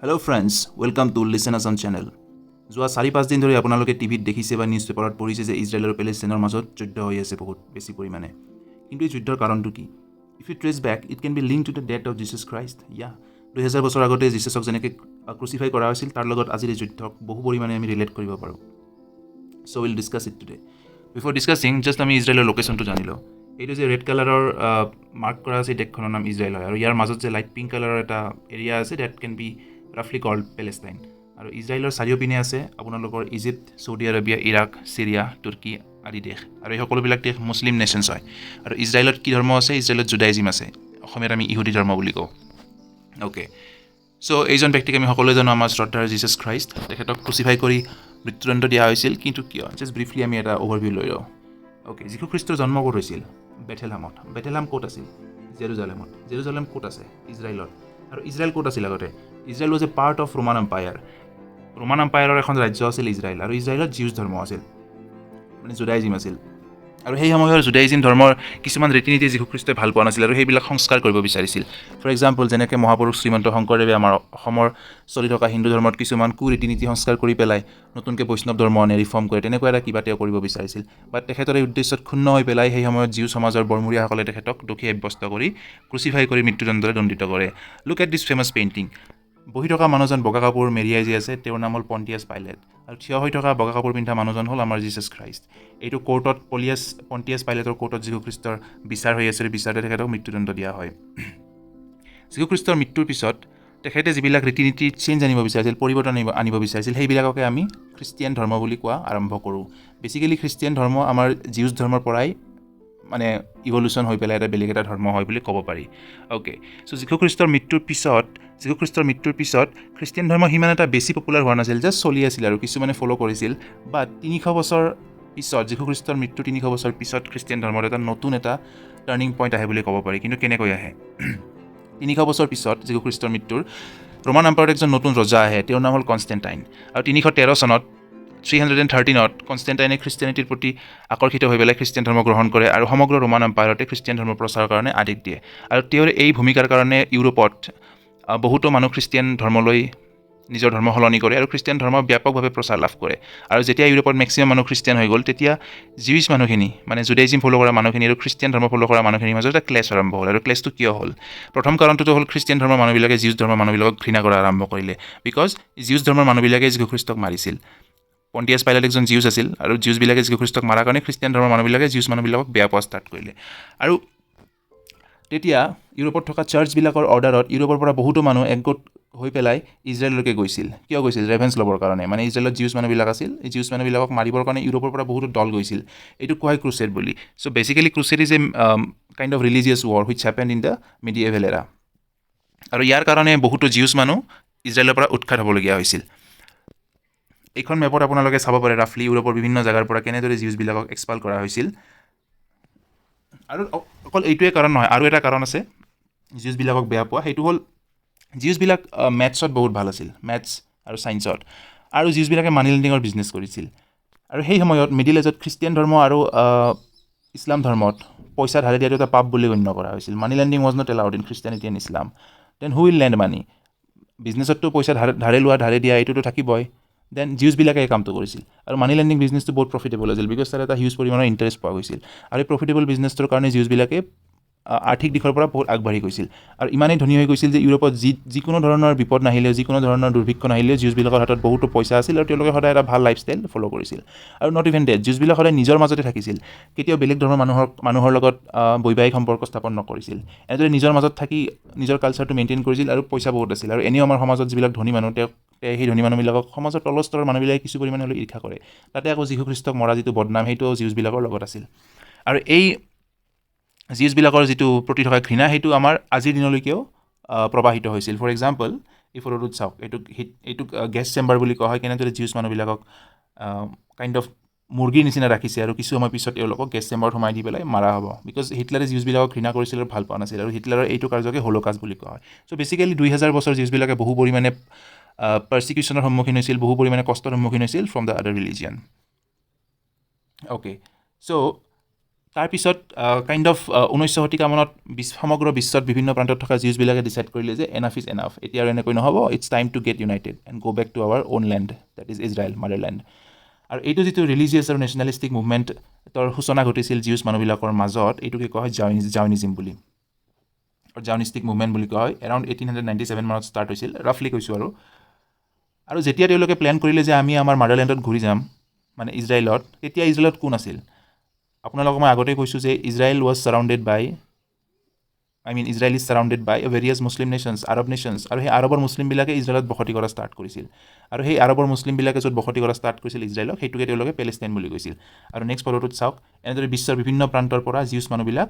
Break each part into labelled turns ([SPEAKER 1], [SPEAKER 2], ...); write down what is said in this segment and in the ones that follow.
[SPEAKER 1] Hello' friends, welcome to listen Assam channel. যোৱা 4-5 দিন ধৰি আপোনালোকে টিভিত দেখিছে বা নিউজ পেপাৰত পঢ়িছে যে ইজৰাইল আৰু পেলেষ্টাইনৰ মাজত যুদ্ধ হৈ আছে বহুত বেছি পৰিমাণে। কিন্তু এই যুদ্ধৰ কাৰণটো কি? If you trace back, it can be link to the death of Jesus Christ. 2000 বছৰ আগতে জিছাছক যেনেকৈ ক্ৰুচিফাই কৰা হৈছিল, তাৰ লগত আজিৰ এই যুদ্ধক বহু পৰিমাণে আমি ৰিলেট কৰিব পাৰোঁ। So' will discuss it today. Before discussing, just আমি ইজৰাইলৰ লোকেশ্যনটো জানি লওঁ। এইটো যে ৰেড কালাৰৰ মাৰ্ক কৰা আছে, দেশখনৰ নাম ইজৰাইল হয়, আৰু ইয়াৰ মাজত যে লাইট পিংক কালাৰৰ এটা এৰিয়া আছে, ডেট কেন বি ৰাফলি কল্ড পেলেষ্টাইন। আৰু ইজৰাইলৰ চাৰিওপিনে আছে আপোনালোকৰ Egypt, Saudi Arabia, Iraq, Syria, তুৰ্কী আদি দেশ। আৰু এই সকলোবিলাক দেশ মুছলিম নেশ্যনছ হয়। আৰু ইজৰাইলত কি ধৰ্ম আছে? ইজৰাইলত জুডাইজিম আছে, অসমীয়াত আমি ইহুদী ধৰ্ম বুলি কওঁ। অ'কে, চ' এইজন ব্যক্তিক আমি সকলোৱে জানো, আমাৰ শ্ৰদ্ধাৰ জিছাছ খ্ৰাইষ্ট। তেখেতক ক্ৰুচিফাই কৰি মৃত্যুদণ্ড দিয়া হৈছিল। কিন্তু কিয়? জাষ্ট ব্ৰিফলি আমি এটা অভাৰভিউ লৈ লওঁ। অ'কে, যীশু খ্ৰীষ্টৰ জন্ম ক'ত হৈছিল? বেথেলহামত। বেথেলহাম ক'ত আছিল? জেৰুজালেমত। জেৰুজালেম ক'ত আছে? ইজৰাইলত। আৰু ইজৰাইল ক'ত আছিল আগতে? Israel was a part of Roman empire. Roman এম্পায়াৰৰ এখন ৰাজ্য আছিল ইজৰাইল, আৰু ইজৰাইলত জিউছ ধৰ্ম আছিল, মানে জুডাইজিম আছিল। আৰু সেই সময়ৰ জুডাইজিম ধৰ্মৰ কিছুমান ৰীতি নীতি যীশুখ্ৰীষ্টই ভাল পোৱা নাছিল আৰু সেইবিলাক সংস্কাৰ কৰিব বিচাৰিছিল। ফৰ এক্সাম্পল, যেনেকৈ মহাপুৰুষ শ্ৰীমন্ত শংকৰদেৱে আমাৰ অসমৰ চলি থকা হিন্দু ধৰ্মত কিছুমান ৰীতি নীতি সংস্কাৰ কৰি পেলাই নতুনকৈ বৈষ্ণৱ ধৰ্ম আনে, ৰিফৰ্ম কৰে, তেনেকুৱা এটা কিবা তেওঁ কৰিব বিচাৰিছিল। বাট তেখেতৰ এই উদ্দেশ্যত ক্ষুণ্ণ হৈ পেলাই সেই সময়ত জিউ সমাজৰ বৰমূৰীয়াসকলে তেখেতক দোষী সাব্যস্ত কৰি ক্ৰুচিফাই কৰি মৃত্যুদণ্ডৰে দণ্ডিত কৰে। Look at this famous painting. বহি থকা মানুহজন বগা কাপোৰ মেৰিয়াই যে আছে, তেওঁৰ নাম হ'ল পণ্টিয়াছ পাইলেট, আৰু থিয় হৈ থকা বগা কাপোৰ পিন্ধা মানুহজন হ'ল আমাৰ জিছাছ খ্ৰাইষ্ট। এইটো কোৰ্টত পণ্টিয়াছ পাইলেটৰ কোৰ্টত যীশুখ্ৰীষ্টৰ বিচাৰ হৈ আছে, বিচাৰতে তেখেতক মৃত্যুদণ্ড দিয়া হয়। যীশুখ্ৰীষ্টৰ মৃত্যুৰ পিছত তেখেতে যিবিলাক ৰীতি নীতি চেঞ্জ আনিব বিচাৰিছিল, পৰিৱৰ্তন আনিব বিচাৰিছিল, সেইবিলাককে আমি খ্ৰীষ্টিয়ান ধৰ্ম বুলি কোৱা আৰম্ভ কৰোঁ। বেচিকেলি খ্ৰীষ্টিয়ান ধৰ্ম আমাৰ জিউছ ধৰ্মৰ পৰাই মানে ইভলিউশ্যন হৈ পেলাই এটা বেলেগ এটা ধৰ্ম হয় বুলি ক'ব পাৰি। অ'কে, চ' যীশুখ্ৰীষ্টৰ মৃত্যুৰ পিছত খ্ৰীষ্টিয়ান ধৰ্ম সিমান এটা বেছি পপুলাৰ হোৱা নাছিল, জাষ্ট চলি আছিল আৰু কিছুমানে ফ'ল' কৰিছিল। বাট 300 বছৰ পিছত, যীশুখ্ৰীষ্টৰ মৃত্যুৰ 300 বছৰ পিছত খ্ৰীষ্টিয়ান ধৰ্মৰ এটা নতুন এটা টাৰ্ণিং পইণ্ট আহে বুলি ক'ব পাৰি। কিন্তু কেনেকৈ আহে? 300 বছৰ পিছত যীশুখ্ৰীষ্টৰ মৃত্যুৰ ৰোমান এম্পায়াৰত এজন নতুন ৰজা আহে, তেওঁৰ নাম হ'ল কনষ্টেণ্টাইন। আৰু 313 চনত 313ত কনষ্টেণ্টাইনে খ্ৰীষ্টিয়ানিটিৰ প্ৰতি আকৰ্ষিত হৈ পেলাই খ্ৰীষ্টিয়ান ধৰ্ম গ্ৰহণ কৰে আৰু সমগ্ৰ ৰোমান এম্পায়াৰতে খ্ৰীষ্টিয়ান ধৰ্ম প্ৰচাৰৰ কাৰণে আদেশ দিয়ে। আৰু তেওঁৰ এই ভূমিকাৰ কাৰণে ইউৰোপত বহুতো মানুহ খ্ৰীষ্টিয়ান ধৰ্মলৈ নিজৰ ধৰ্ম সলনি কৰে আৰু খ্ৰীষ্টিয়ান ধৰ্ম ব্যাপকভাৱে প্ৰচাৰ লাভ কৰে। আৰু যেতিয়া ইউৰোপত মেক্সিমাম মানুহ খ্ৰীষ্টিয়ান হৈ গ'ল, তেতিয়া জিউছ মানুহখিনি, মানে জুডাইজিম ফ'ল' কৰা মানুহখিনি আৰু খ্ৰীষ্টিয়ান ধৰ্ম ফ'ল' কৰা মানুহখিনিৰ মাজত এটা ক্লেছ আৰম্ভ হ'ল। আৰু ক্লেছটো কিয় হ'ল? প্ৰথম কাৰণটোতো হ'ল খ্ৰীষ্টিয়ান ধৰ্মৰ মানুহবিলাকে জিউছ ধৰ্মৰ মানুহবিলাকক ঘৃণা কৰা আৰম্ভ কৰিলে, বিকজ জিউছ ধৰ্মৰ মানুহবিলাকে যীশুখ্ৰীষ্টক মাৰিছিল। পণ্টিয়াছ পাইলেট একজন জিউছ আছিল, আৰু জিউছবিলাকে যীশুখ্ৰীষ্টক মাৰাৰ কাৰণে খ্ৰীষ্টিয়ান ধৰ্মৰ মানুহবিলাকে জিউছ মানুহবিলাকক বেয়া পোৱা ষ্টাৰ্ট কৰিলে। আৰু তেতিয়া ইউৰোপত থকা চাৰ্চবিলাকৰ অৰ্ডাৰত ইউৰোপৰ পৰা বহুতো মানুহ একগোট হৈ পেলাই ইজৰাইললৈকে গৈছিল। কিয় গৈছিল? ৰেভেন্স ল'বৰ কাৰণে। মানে ইজৰাইলত জিউছ মানুহবিলাক আছিল, এই জিউছ মানুহবিলাকক মাৰিবৰ কাৰণে ইউৰোপৰ পৰা বহুতো দল গৈছিল। এইটো কোৱা হয় ক্ৰুচেড বুলি। So' basically crusade is a kind of religious war which happened in the medieval era. আৰু ইয়াৰ কাৰণে বহুতো জিউছ মানুহ ইজৰাইলৰ পৰা উৎখাত হ'বলগীয়া হৈছিল। এইখন মেপত আপোনালোকে চাব পাৰে ৰাফলি ইউৰোপৰ বিভিন্ন জেগাৰ পৰা কেনেদৰে জিউছবিলাকক এক্সপাল কৰা হৈছিল। আৰু অকল এইটোৱে কাৰণ নহয়, আৰু এটা কাৰণ আছে জিউছবিলাকক বেয়া পোৱা। সেইটো হ'ল জিউছবিলাক মেথছত বহুত ভাল আছিল, মেথছ আৰু ছায়েন্সত। আৰু জিউছবিলাকে মানি লেণ্ডিঙৰ বিজনেছ কৰিছিল। আৰু সেই সময়ত মিডিল এজত খ্ৰীষ্টিয়ান ধৰ্ম আৰু ইছলাম ধৰ্মত পইচা ধাৰে দিয়াটো এটা পাপ বুলি গণ্য কৰা হৈছিল। Money lending was not allowed in Christianity and Islam. Then who will lend money? বিজনেছততো পইচা ধাৰে দিয়া এইটোতো থাকিবই। দেন জিউছবিলাকে এই কামটো কৰিছিল। আৰু মানি লেণ্ডিং বিজনেছটো বহুত প্ৰফিটেবল আছিল, বিকজ তাত এটা হিউজ পৰিমাণৰ ইণ্টাৰেষ্ট পোৱা গৈছিল। আৰু এই প্ৰফিটেবল বিজনেছটোৰ কাৰণে জিউছবিলাকে আৰ্থিক দিশৰ পৰা বহুত আগবাঢ়ি গৈছিল। আৰু ইমানেই ধনী হৈ গৈছিল যে ইউৰোপত যিকোনো ধৰণৰ বিপদ নাহিলেও, যিকোনো ধৰণৰ দুৰ্ভিক্ষ নাহিলেও জিউছবিলাকৰ হাতত বহুতো পইচা আছিল আৰু তেওঁলোকে সদায় এটা ভাল লাইফষ্টাইল ফ'ল' কৰিছিল। আৰু নট ইভেন ডেট, জিউছবিলাক সদায় নিজৰ মাজতে থাকিছিল, কেতিয়াও বেলেগ ধৰ্মৰ মানুহৰ লগত বৈবাহিক সম্পৰ্ক স্থাপন নকৰিছিল। এনেদৰে নিজৰ মাজত থাকি নিজৰ কালচাৰটো মেইনটেইন কৰিছিল, আৰু পইচা বহুত আছিল। আৰু এনেও আমাৰ সমাজত যিবিলাক ধনী মানুহ, সেই ধনী মানুহবিলাকক সমাজৰ তলৰ স্তৰৰ মানুহবিলাকে কিছু পৰিমাণে হ'লেও ঈৰ্ষা কৰে। তাতে আকৌ যীশুখ্ৰীষ্টক মৰা যিটো বদনাম, সেইটো জিউছবিলাকৰ লগত আছিল। আৰু এই জিউছবিলাকৰ যিটো প্ৰতি থকা ঘৃণা, সেইটো আমাৰ আজিৰ দিনলৈকেও প্ৰবাহিত হৈছিল। ফৰ এক্সাম্পল, এই ফটোটোত চাওক, এইটোক গেছ চেম্বাৰ বুলি কোৱা হয়। কেনেদৰে জিউছ মানুহবিলাকক কাইণ্ড অফ মুৰ্গীৰ নিচিনা ৰাখিছে, আৰু কিছু সময় পিছত তেওঁলোকক গেছ চেম্বাৰত সোমাই দি পেলাই মাৰা হ'ব, বিকজ হিটলাৰে জিউছবিলাকক ঘৃণা কৰিছিল আৰু ভাল পোৱা নাছিল। আৰু হিটলাৰৰ এইটো কাৰ্যকে হলোকাষ্ট বুলি কোৱা হয়। চ' বেচিকেলি 2000 বছৰ জিউছবিলাকে বহু পৰিমাণে পাৰ্চিকিউশ্যনৰ সন্মুখীন হৈছিল, বহু পৰিমাণে কষ্টৰ সন্মুখীন হৈছিল from the other religion. Okay, so' তাৰপিছত কাইণ্ড অফ 19শ শতিকামানত সমগ্ৰ বিশ্বত বিভিন্ন প্ৰান্তত থকা জিউছবিলাকে ডিচাইড কৰিলে যে এনাফ ইজ এনাফ, এতিয়া আৰু এনেকৈ নহ'ব, it's time to get united and go' back to our own land, that is Israel, motherland. আৰু এইটো যিটো ৰিলিজিয়াছ আৰু নেশ্যনেলিষ্টিক মুভমেণ্টৰ সূচনা ঘটিছিল জিউছ মানুহবিলাকৰ মাজত, এইটোকে কোৱা হয় জায়নিজিম বুলি, জায়নিষ্টিক মুভমেণ্ট বুলি কোৱা হয়। এৰাউণ্ড 1897 মানত ষ্টাৰ্ট হৈছিল, ৰাফলি কৈছোঁ আৰু যেতিয়া তেওঁলোকে প্লেন কৰিলে যে আমি আমাৰ মাদাৰলেণ্ডত ঘূৰি যাম, মানে ইজৰাইলত, তেতিয়া ইজৰাইলত কোন আছিল? আপোনালোকক মই আগতে কৈছোঁ যে Israel is surrounded by various Muslim nations, Arab nations, আৰু সেই আৰবৰ মুছলিমবিলাকে ইজৰাইলত বসতি কৰা ষ্টাৰ্ট কৰিছিল। আৰু সেই আৰবৰ মুছলিমবিলাকে য'ত বসতি কৰা ষ্টাৰ্ট কৰিছিল ইজৰাইলক, সেইটোকে তেওঁলোকে পেলেষ্টাইন বুলি কৈছিল। আৰু নেক্সট ফটোটোত চাওক, এনেদৰে বিশ্বৰ বিভিন্ন প্ৰান্তৰ পৰা জিউছ মানুহবিলাক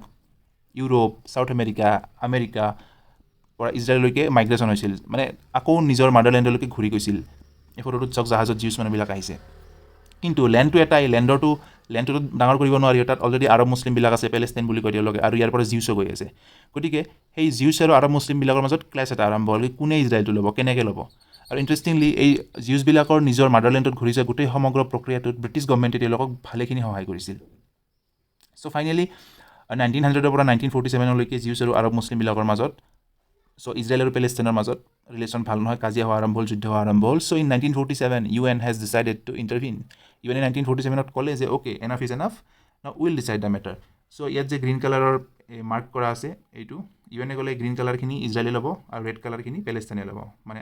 [SPEAKER 1] ইউৰোপ, ছাউথ আমেৰিকা পৰা ইজৰাইললৈকে মাইগ্ৰেশ্যন হৈছিল, মানে আকৌ নিজৰ মাদাৰলেণ্ডলৈকে ঘূৰি গৈছিল। এই ফটোটোত চাওক, জাহাজত জিউছ মানুহবিলাক আহিছে। কিন্তু লেণ্ডটো এটাই, লেণ্ডটো ডাঙৰ কৰিব নোৱাৰি, তাত অলৰেডি আৰব মুছলিমবিলাক আছে, পেলেষ্টাইন বুলি কয় তেওঁলোকে, আৰু ইয়াৰ পৰা জিউছো গৈ আছে। গতিকে সেই জিউছ আৰু আৰব মুছলিমবিলাকৰ মাজত ক্লেছ এটা আৰম্ভ হ'ল, কোনে ইজৰাইলটো ল'ব, কেনেকৈ ল'ব। আৰু ইণ্টাৰেষ্টিংলি এই জিউছবিলাকৰ নিজৰ মাদাৰলেণ্ডত ঘূৰি যোৱা গোটেই সমগ্ৰ প্ৰক্ৰিয়াটোত ব্ৰিটিছ গভৰ্ণমেণ্টে তেওঁলোকক ভালেখিনি সহায় কৰিছিল। চ' ফাইনেলি 1900 পৰা 1947লৈকে জিউছ আৰু আৰব মুছলিমবিলাকৰ মাজত, চ' ইজৰাইল আৰু পেলেষ্টাইনৰ মাজত ৰিলেশ্যন ভাল নহয়, কাজিয়া হোৱা আৰম্ভ হ'ল, যুদ্ধ হোৱা আৰম্ভ হ'ল। So' in 1947 UN has decided to intervene. UN 1947ত ক'লে যে okay, enough is enough, now will decide the matter. So' ইয়াত যে গ্ৰীণ কালাৰৰ মাৰ্ক কৰা আছে, এইটো UN ক'লে গ্ৰীণ কালাৰখিনি ইজৰাইলে ল'ব আৰু ৰেড কালাৰখিনি পেলেষ্টাইনে ল'ব, মানে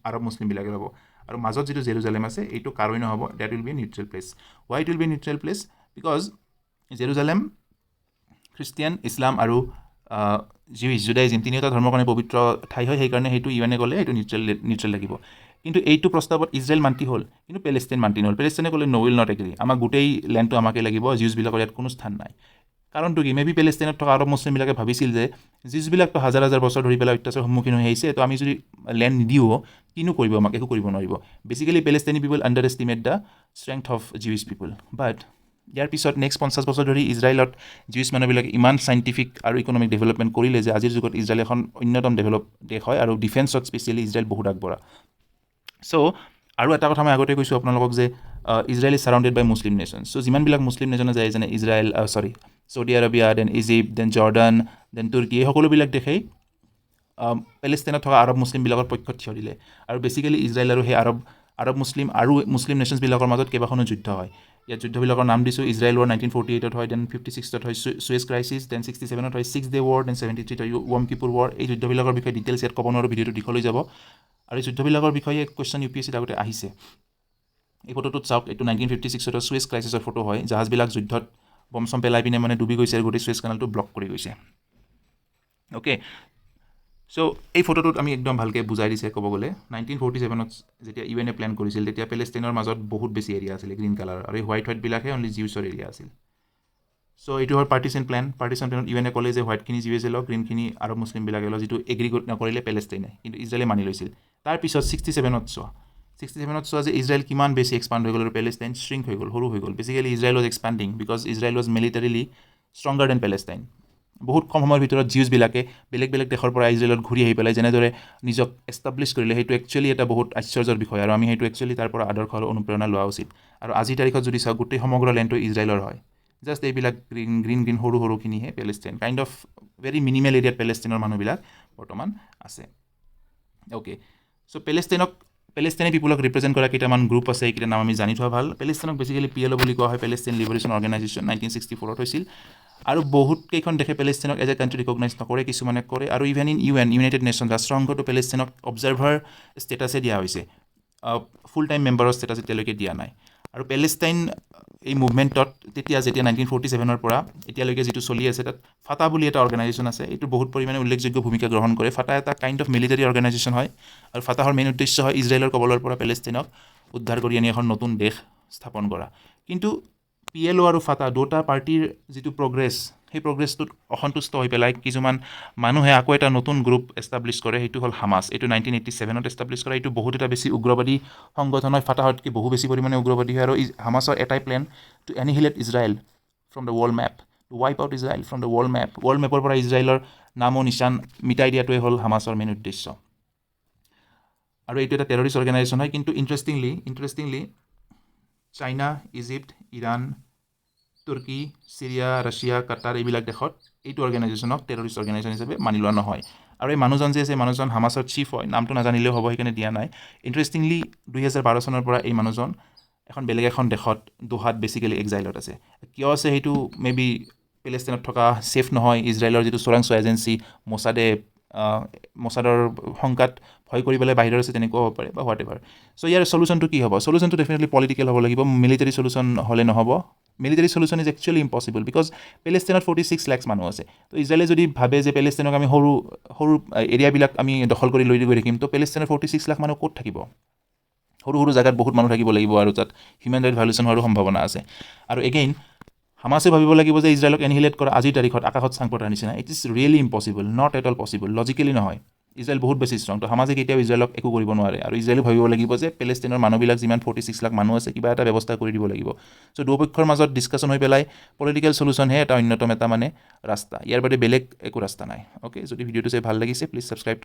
[SPEAKER 1] আৰব মুছলিমবিলাকে ল'ব। আৰু মাজত যিটো জেৰুজালেম আছে, এইটো কাৰোই নহ'ব, that will be neutral place. Why it will be neutral place? Because Jerusalem Christian, ইছলাম আৰু জুডাইজিম তিনিওটা ধৰ্মৰ কাৰণে পবিত্ৰ ঠাই হয়, সেইকাৰণে সেইটো UN ক'লে এইটো নিউট্ৰেল লাগিব। কিন্তু এইটো প্ৰস্তাৱত ইজৰাইল মান্তি হ'ল, কিন্তু পেলেষ্টাইন মান্তি নহ'ল। পেলেষ্টাইনে ক'লে নো উইল নট এগ্ৰী, আমাক গোটেই লেণ্ডটো আমাকে লাগিব, জিউছবিলাকৰ ইয়াত কোনো স্থান নাই। কাৰণটো কি? মেবি পেলেষ্টাইনত থকা আৰব মুছলিমবিলাকে ভাবিছিল যে জিউছবিলাকতো হাজাৰ হাজাৰ বছৰ ধৰি পেলাই অত্যাচাৰৰ সন্মুখীন হৈ আহিছে, তো আমি যদি লেণ্ড নিদিওঁ, কিনো কৰিব, আমাক একো কৰিব নোৱাৰিব। Basically Palestinian people underestimate the strength of Jews people. But ইয়াৰ পিছত নেক্সট 50 বছৰ ধৰি ইজৰাইলত জিউছ মানুহবিলাকে ইমান চাইণ্টিফিক আৰু ইকনমিক ডেভেলপমেণ্ট কৰিলে যে আজিৰ যুগত ইজৰাইল এখন অন্যতম ডেভেলপ দেশ হয়, আৰু ডিফেন্সত স্পেচিয়েলি ইজৰাইল বহুত আগবঢ়া। চ' আৰু এটা কথা মই আগতে কৈছোঁ আপোনালোকক যে Israel is surrounded by Muslim nations. So' যিমানবিলাক মুছলিম নেশ্যন যায়, যেনে Israel, Saudi Arabia, then Egypt, then Jordan, then তুৰ্কী, এই সকলোবিলাক দেশেই পেলেষ্টাইনত থকা আৰব মুছলিমবিলাকৰ পক্ষত থিয় দিলে। আৰু বেচিকেলি ইজৰাইল আৰু সেই আৰব মুছলিম আৰু মুছলিম নেশ্যনছবিলাকৰ মাজত কেইবাখনো যুদ্ধ হয়। ইয়াত যুদ্ধবিলাকৰ নাম দিছোঁ, ইজৰাইল ৱাৰ 1948ত হয়, দেন 56ত হয় চুৱেজ ক্ৰাইচিছ, দেন 67ত হয় 6 ডে ৱাৰ, দেন 73ত হয় য়ম কিপুৰ ৱাৰ। এই যুদ্ধবিলাকৰ বিষয়ে ডিটেইলছ ইয়াত ক'ব নোৱাৰোঁ, ভিডিঅ'টো দীঘলৈ যাব। আৰু এই যুদ্ধবিলাকৰ বিষয়ে কুৱেশ্যন UPSCত আগতে আহিছে। এই ফটোটোত চাওক, এইটো 1956ত চুৱেজ ক্ৰাইচিছৰ ফটো হয়, জাহাজবিলাক যুদ্ধত বম চম পেলাই পিনে মানে ডুবি গৈছে আৰু গোটেই চুৱেজ কানালটো ব্লক কৰি গৈছে। অ'কে, চ' এই ফটোটোত আমি একদম ভালকৈ বুজাই দিছে ক'ব গ'লে। 1947ত যেতিয়া UN প্লেন কৰিছিল, তেতিয়া পেলেষ্টাইনৰ মাজত বহুত বেছি এৰিয়া আছিলে গ্ৰীণ কালাৰ, আৰু এই হোৱাইটবিলাকহে অনলি জিউছৰ এৰিয়া আছিল। চ' এইটো হ'ল পাৰ্টিশ্যন প্লেনত UN ক'লে যে হোৱাইটখিনি জিউছে লওক, গ্ৰীণখিনি আৰব মুছলিমবিলাকে লওক, যিটো এগ্ৰী নকৰিলে পেলেষ্টাইনে, কিন্তু ইজৰাইলে মানি লৈছিল। তাৰপিছত 67ত চোৱা যে ইজৰাইল কিমান বেছি এক্সপাণ্ড হৈ গ'ল আৰু পেলেষ্টাইন শ্ৰিংক হৈ গ'ল, সৰু হৈ গ'ল। Basically Israel was expanding because Israel was militarily stronger than Palestine. বহুত কম সময়ৰ ভিতৰত জিউছবিলাকে বেলেগ বেলেগ দেশৰ পৰা ইজৰাইলত ঘূৰি আহি পেলাই যেনেদৰে নিজক এষ্টাব্লিছ কৰিলে, সেইটো একচুৱেলি এটা বহুত আশ্চৰ্যৰ বিষয়, আৰু আমি সেইটো একচুৱেলি তাৰ পৰা আদৰ্শ আৰু অনুপ্ৰেৰণা লোৱা উচিত। আৰু আজিৰ তাৰিখত যদি চাওঁ, গোটেই সমগ্ৰ লেণ্ডটো ইজৰাইলৰ হয়, জাষ্ট এইবিলাক গ্ৰীণ সৰুখিনিহে Palestine, kind of very minimal এৰিয়াত পেলেষ্টাইনৰ মানুহবিলাক বৰ্তমান আছে। অ'কে, চ' পেলেষ্টাইনি পিপুলক ৰিপ্ৰেজেণ্ট কৰা কেইটামান গ্ৰুপ আছে, এইকেইটা নাম আমি জানি থোৱা ভাল। পেলেষ্টাইনক বেচিকেলি PLO বুলি কোৱা হয়, পেলেষ্টাইন লিবাৰেশ্যন অৰ্গেনাইজেশ্যন, 1964ত হৈছিল। আৰু বহুত কেইখন দেশে পেলেষ্টাইনক এজ এ কাণ্ট্ৰি ৰিকগনাইজ নকৰে, কিছুমানে কৰে। আৰু ইভেন ইন ইউনাইটেড নেশ্যনছ ৰাষ্ট্ৰসংঘটো পেলেষ্টাইনক অবজাৰ্ভাৰ ষ্টেটাছে দিয়া হৈছে, ফুল টাইম মেম্বাৰৰ ষ্টেটাছ এতিয়ালৈকে দিয়া নাই। আৰু পেলেষ্টাইন এই মুভমেণ্টত যেতিয়া 1947ৰ পৰা এতিয়ালৈকে যিটো চলি আছে, তাত ফাটাহ বুলি এটা অৰ্গেনাইজেশ্যন আছে, এইটো বহুত পৰিমাণে উল্লেখযোগ্য ভূমিকা গ্ৰহণ কৰে। ফাটাহ এটা কাইণ্ড অফ মিলিটাৰী অৰ্গেনাইজেশ্যন হয়, আৰু ফাটাহৰ মেইন উদ্দেশ্য হয় ইজৰাইলৰ কবলৰ পৰা পেলেষ্টাইনক উদ্ধাৰ কৰি আনি এখন নতুন দেশ স্থাপন কৰা। কিন্তু PLO আৰু ফাটাহ দুটা পাৰ্টিৰ যিটো প্ৰগ্ৰেছ, সেই প্ৰগ্ৰেছটোত অসন্তুষ্ট হৈ পেলাই কিছুমান মানুহে আকৌ এটা নতুন গ্ৰুপ এষ্টাব্লিছ কৰে, সেইটো হ'ল হামাছ। এইটো 1987ত এষ্টাব্লিছ কৰা, এইটো বহুত এটা বেছি উগ্ৰবাদী সংগঠন হয়, ফাটাহতকৈ বহু বেছি পৰিমাণে উগ্ৰবাদী হয়। আৰু হামাছৰ এটাই plan, to annihilate Israel from the world map, to wipe out Israel from the world মেপৰ পৰা ইজৰাইলৰ নাম আৰু নিচান মিটাই দিয়াটোৱে হ'ল হামাছৰ মেইন উদ্দেশ্য। আৰু এইটো এটা টেৰৰিষ্ট অৰ্গেনাইজেশ্যন হয়। কিন্তু ইণ্টাৰেষ্টিংলি চাইনা, ইজিপ্ট, ইৰাণ, তুৰ্কী, চিৰিয়া, ৰাছিয়া, কাটাৰ এইবিলাক দেশত এইটো অৰ্গেনাইজেশ্যনক টেৰৰিষ্ট অৰ্গেনাইজেশ্যন হিচাপে মানি লোৱা নহয়। আৰু এই মানুহজন যে আছে মানুহজন হামাছৰ চিফ হয়, নামটো নাজানিলেও হ'ব, সেইকাৰণে দিয়া নাই। ইণ্টাৰেষ্টিংলি 2012 চনৰ পৰা এই মানুহজন এখন বেলেগ এখন দেশত দোহাত বেচিকেলি এক্সাইলত আছে। কিয় আছে সেইটো মে বি পেলেষ্টাইনত থকা ছেফ নহয়, ইজৰাইলৰ যিটো চোৰাংচোৱা এজেঞ্চি মোছাদৰ শংকাত ভয় কৰি পেলাই বাহিৰত আছে, তেনেকুৱাও হ'ব পাৰে বা হোৱাট এভাৰ। চ' ইয়াৰ চলুচনটো কি হ'ব? চলুচনটো ডেফিনেটলি পলিটিকেল হ'ব লাগিব, মিলিটাৰী চলুচন হ'লে নহ'ব। Military solution is actually impossible because পেলেষ্টাইনত 46 লাখ মানুহ আছে। তো ইজৰাইলে যদি ভাবে যে পেলেষ্টাইনক আমি সৰু সৰু এৰিয়াবিলাক আমি দখল কৰি লৈ গৈ থাকিম, তো পেলেষ্টাইনত 46 লাখ মানুহ ক'ত থাকিব? সৰু সৰু জেগাত বহুত মানুহ থাকিব লাগিব আৰু তাত হিউমেন ৰাইট ভায়োলেশ্যন হোৱাৰো সম্ভাৱনা আছে। আৰু এগেইন হামাছে ভাবিব লাগিব যে ইজৰাইলক এনিহিলেট কৰা আজিৰ তাৰিখত আকাশত চাং পতাৰ নিচিনা। It is really impossible, not at all possible, logically নহয়। ইজৰাইল বহুত বেছি ষ্ট্ৰং, তো হামাছে কেতিয়াও ইজৰাইলক একো কৰিব নোৱাৰে। আৰু ইজৰাইলে ভাবিব লাগিব যে পেলেষ্টাইনৰ মানুহবিলাক যিমান 46 লাখ মানুহ আছে, কিবা এটা ব্যৱস্থা কৰি দিব লাগিব। চ' দুপক্ষৰ মাজত ডিছকাশ্যন হৈ পেলাই পলিটিকেল চলুচনহে এটা অন্যতম এটা মানে ৰাস্তা, ইয়াৰ বাদে বেলেগ একো ৰাস্তা নাই। অ'কে, যদি ভিডিঅ'টো চাই ভাল লাগিছে প্লিজ ছাবস্ক্ৰাইব